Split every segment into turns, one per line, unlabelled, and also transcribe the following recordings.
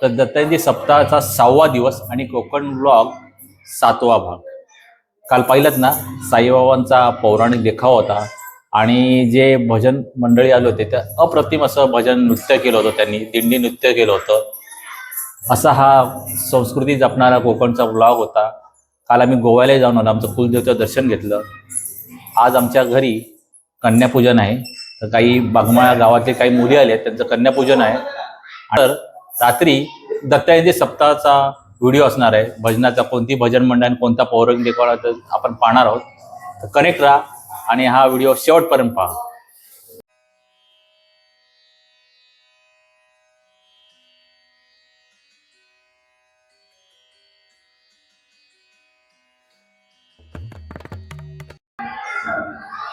तर दत्तांची सप्ताहाचा 6वा दिवस आणि कोकण ब्लॉग 7वा भाग. काल पाहिलं ना, साईबाबांचा पौराणिक देखावा होता आणि जे भजन मंडळी आले होते त्या अप्रतिम असं भजन नृत्य केलं होतं, त्यांनी दिंडी नृत्य केलं होतं. असा हा संस्कृती जपणारा कोकणचा ब्लॉग होता. काल आम्ही गोव्याला जाऊन आलो, आमचं कुलदेवतेचं दर्शन घेतलं. आज आमच्या घरी कन्यापूजन आहे, तर काही बागमाळा गावातले काही मुली आले, त्यांचं कन्यापूजन आहे. तर रात्री दत्तांची सप्ताहाचा व्हिडिओ असणार आहे. भजनाचा कोणती भजन मंडळ आणि कोणता पौराणिक देखावा आपण पाहणार आहोत. तर कनेक्ट राहा आणि हा व्हिडिओ शेवटपर्यंत पहा.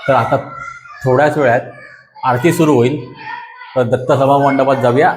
तर आता थोड्याच वेळात आरती सुरू होईल, तर दत्त सभा मंडपात जाऊया.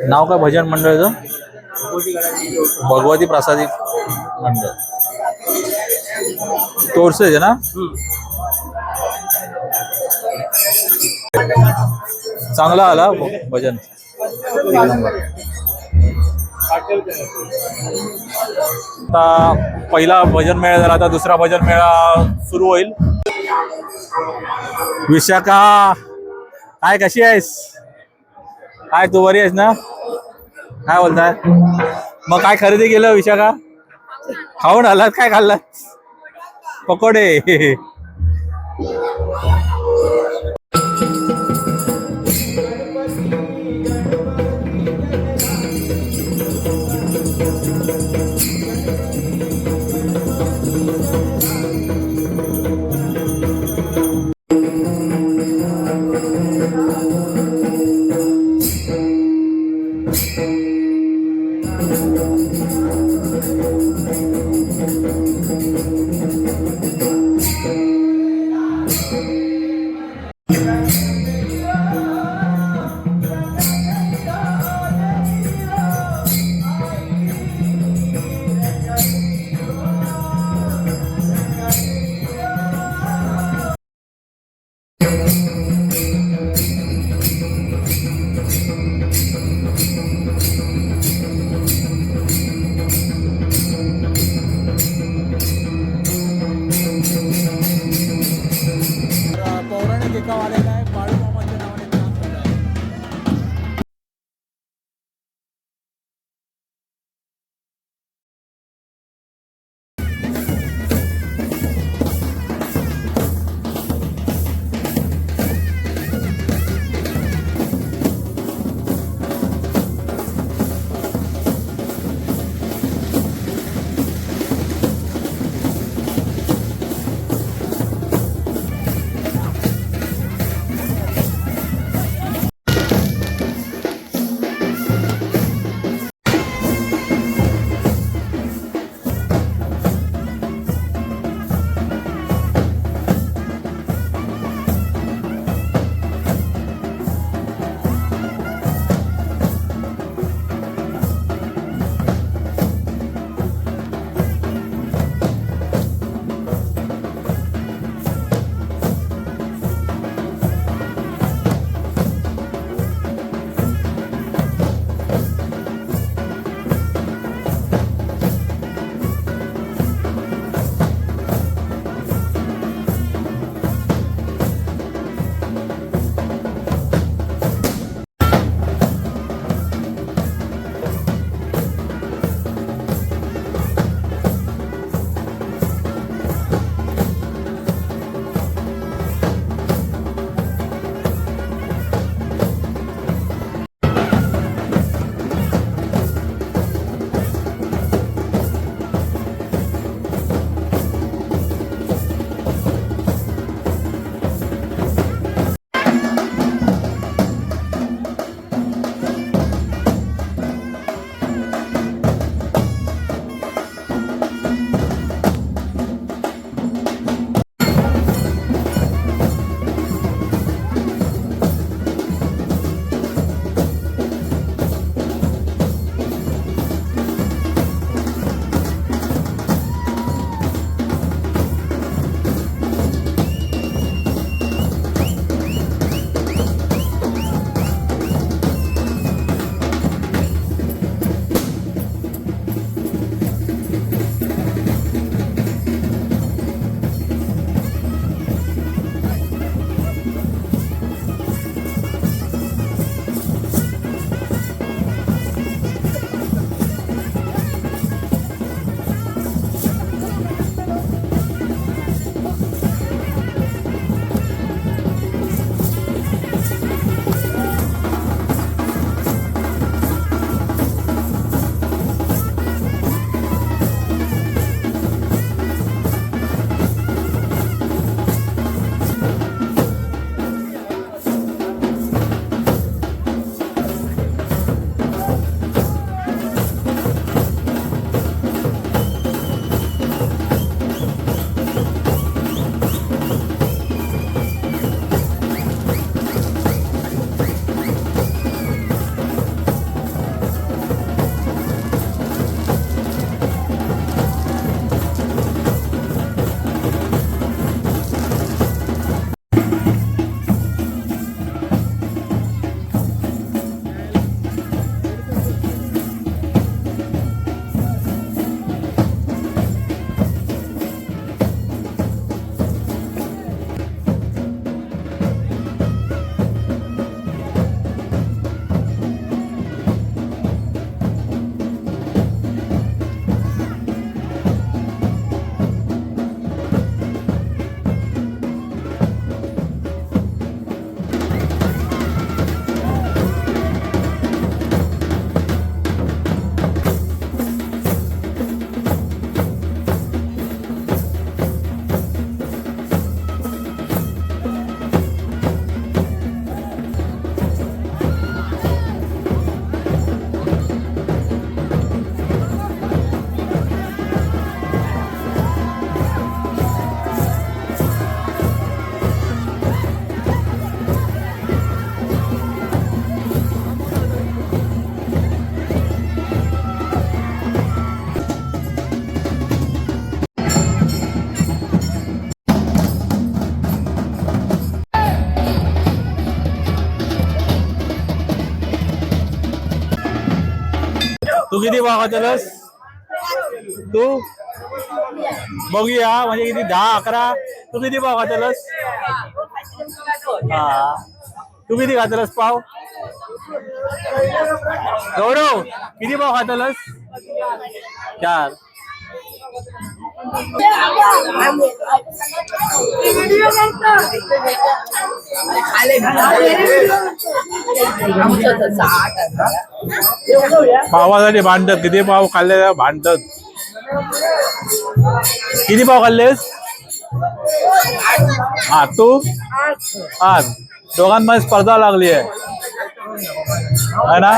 नाव काय भजन मंडळाचं? भगवती प्रसादी मंडळ. तोरसेच ना? चांगला आला भजन, एक नंबर. आता पहिला भजन मेळा झाला, आता दुसरा भजन मेळा सुरू होईल. विशाखा, काय कशी आहेस? काय तू बरी आहेस ना? काय बोलताय? मग काय खरेदी केलं विशाखा? खाऊन आलात? काय खाल्लं? पकोडे. पौराणिक देखावा आलेला आहे. बाळूमामाच्या नावाने काम चालू आहे. तू किती भाव खातलस? तू बघूया म्हणजे किती 10-11. तू किती पाव खातलस? हा तू किती खातलस पाव? गौरव किती पाव खातलस? 4. पावासाठी भांडत. किती पाव खाल्ले भांडत. किती पाव खाल्लेस? हा तू? 8. दोघांमध्ये स्पर्धा लागली आहे ना?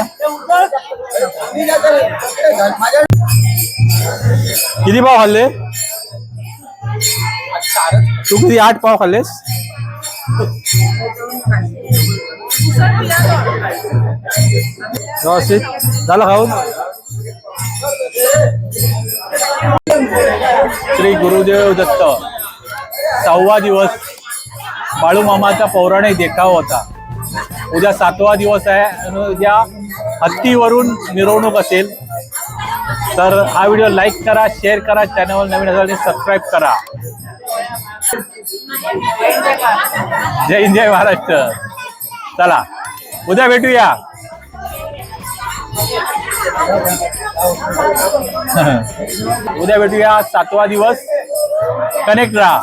किती पाव खाल्ले? तू किती? 8 पाव खाल्लेस? व्यवस्थित झालं खाऊन? श्री गुरुदेव दत्त 6वा दिवस बाळू मामाचा पौराणिक देखावा होता. उद्या 7वा दिवस आहे आणि उद्या हत्तीवरून मिरवणूक असेल. तर हा व्हिडिओ लाईक करा, शेअर करा, चॅनलवर नवीन असाल तर सबस्क्राईब करा. जय हिंद, जय महाराष्ट्र. चला उद्या भेटूया. उद्या भेटूया. 7वा दिवस. कनेक्ट राहा.